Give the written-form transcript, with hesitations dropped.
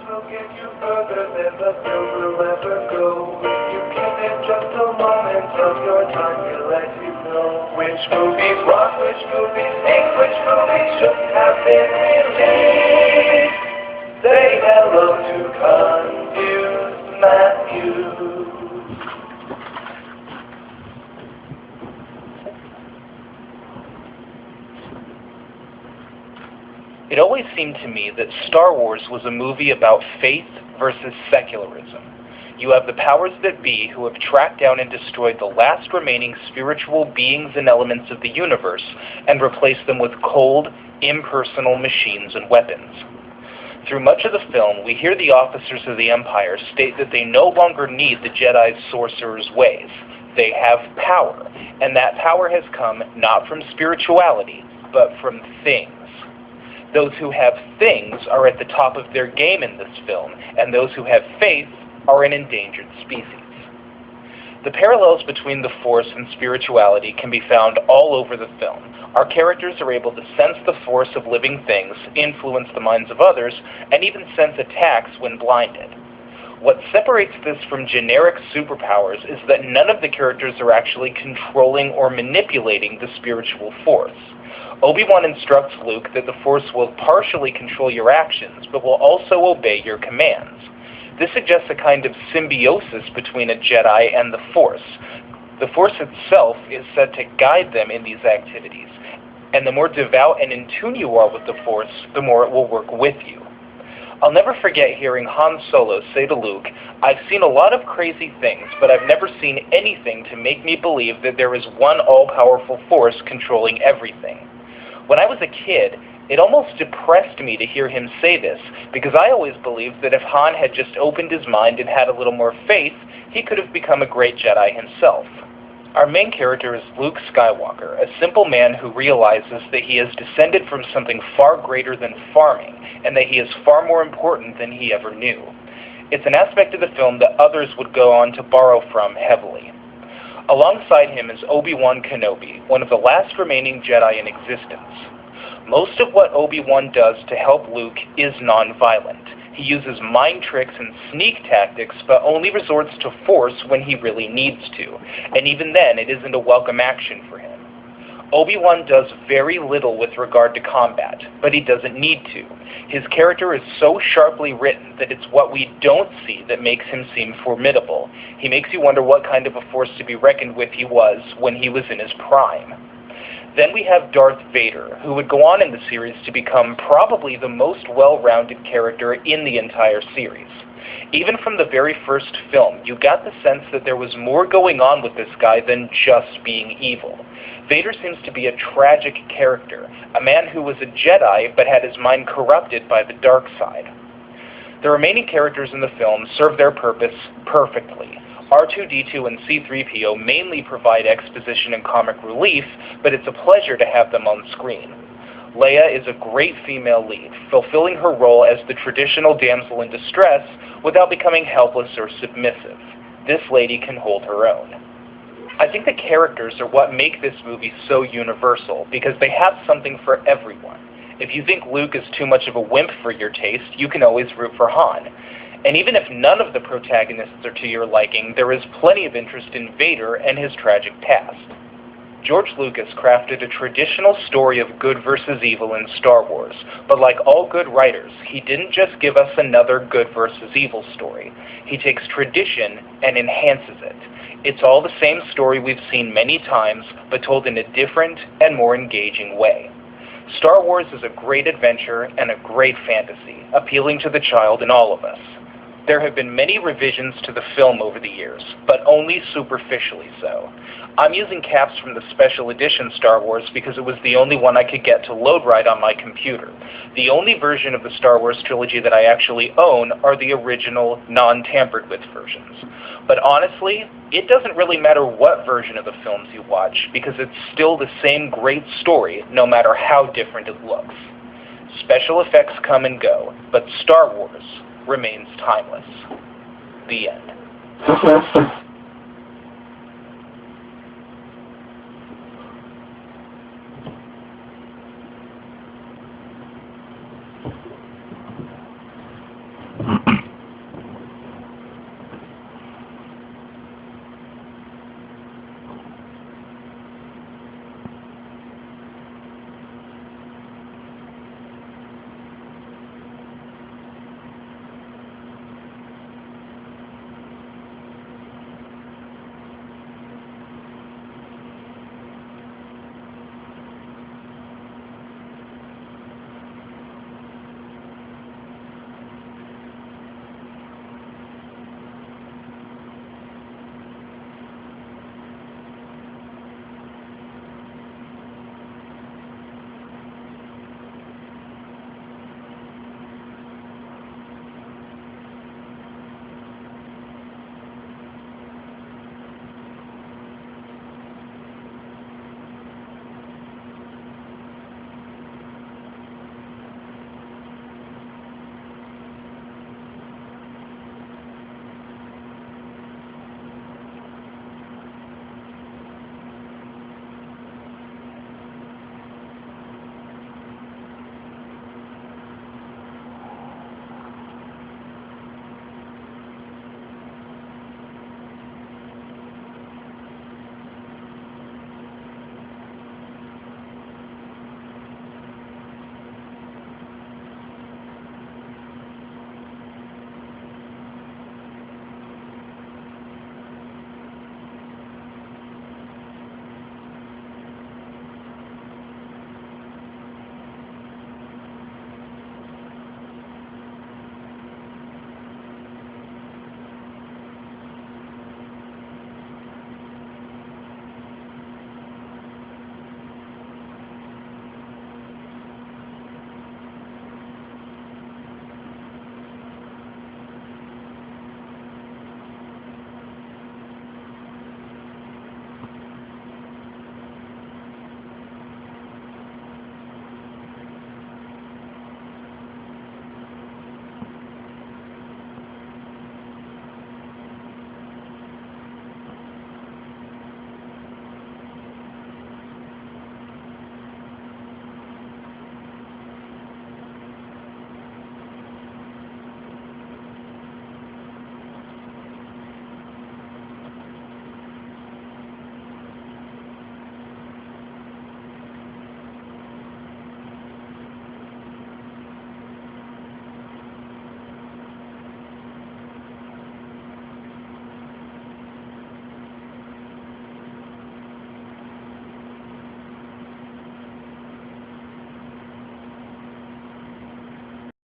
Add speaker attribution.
Speaker 1: will get you further than the film will ever go. You can in just a moment of your time, we'll let you know which movies rock, which movies stink, which movies should have been released. Say hello to Confused Matthew.
Speaker 2: It always seemed to me that Star Wars was a movie about faith versus secularism. You have the powers that be who have tracked down and destroyed the last remaining spiritual beings and elements of the universe and replaced them with cold, impersonal machines and weapons. Through much of the film, we hear the officers of the Empire state that they no longer need the Jedi's sorcerer's ways. They have power, and that power has come not from spirituality, but from things. Those who have things are at the top of their game in this film, and those who have faith are an endangered species. The parallels between the Force and spirituality can be found all over the film. Our characters are able to sense the force of living things, influence the minds of others, and even sense attacks when blinded. What separates this from generic superpowers is that none of the characters are actually controlling or manipulating the spiritual force. Obi-Wan instructs Luke that the Force will partially control your actions, but will also obey your commands. This suggests a kind of symbiosis between a Jedi and the Force. The Force itself is said to guide them in these activities, and the more devout and in tune you are with the Force, the more it will work with you. I'll never forget hearing Han Solo say to Luke, "I've seen a lot of crazy things, but I've never seen anything to make me believe that there is one all-powerful force controlling everything." When I was a kid, it almost depressed me to hear him say this, because I always believed that if Han had just opened his mind and had a little more faith, he could have become a great Jedi himself. Our main character is Luke Skywalker, a simple man who realizes that he is descended from something far greater than farming, and that he is far more important than he ever knew. It's an aspect of the film that others would go on to borrow from heavily. Alongside him is Obi-Wan Kenobi, one of the last remaining Jedi in existence. Most of what Obi-Wan does to help Luke is non-violent. He uses mind tricks and sneak tactics, but only resorts to force when he really needs to, and even then it isn't a welcome action for him. Obi-Wan does very little with regard to combat, but he doesn't need to. His character is so sharply written that it's what we don't see that makes him seem formidable. He makes you wonder what kind of a force to be reckoned with he was when he was in his prime. Then we have Darth Vader, who would go on in the series to become probably the most well-rounded character in the entire series. Even from the very first film, you got the sense that there was more going on with this guy than just being evil. Vader seems to be a tragic character, a man who was a Jedi but had his mind corrupted by the dark side. The remaining characters in the film serve their purpose perfectly. R2-D2 and C-3PO mainly provide exposition and comic relief, but it's a pleasure to have them on screen. Leia is a great female lead, fulfilling her role as the traditional damsel in distress without becoming helpless or submissive. This lady can hold her own. I think the characters are what make this movie so universal, because they have something for everyone. If you think Luke is too much of a wimp for your taste, you can always root for Han. And even if none of the protagonists are to your liking, there is plenty of interest in Vader and his tragic past. George Lucas crafted a traditional story of good versus evil in Star Wars, but like all good writers, he didn't just give us another good versus evil story. He takes tradition and enhances it. It's all the same story we've seen many times, but told in a different and more engaging way. Star Wars is a great adventure and a great fantasy, appealing to the child in all of us. There have been many revisions to the film over the years, but only superficially so. I'm using caps from the special edition Star Wars because it was the only one I could get to load right on my computer. The only version of the Star Wars trilogy that I actually own are the original, non-tampered with versions. But honestly, it doesn't really matter what version of the films you watch, because it's still the same great story, no matter how different it looks. Special effects come and go, but Star Wars remains timeless. The end.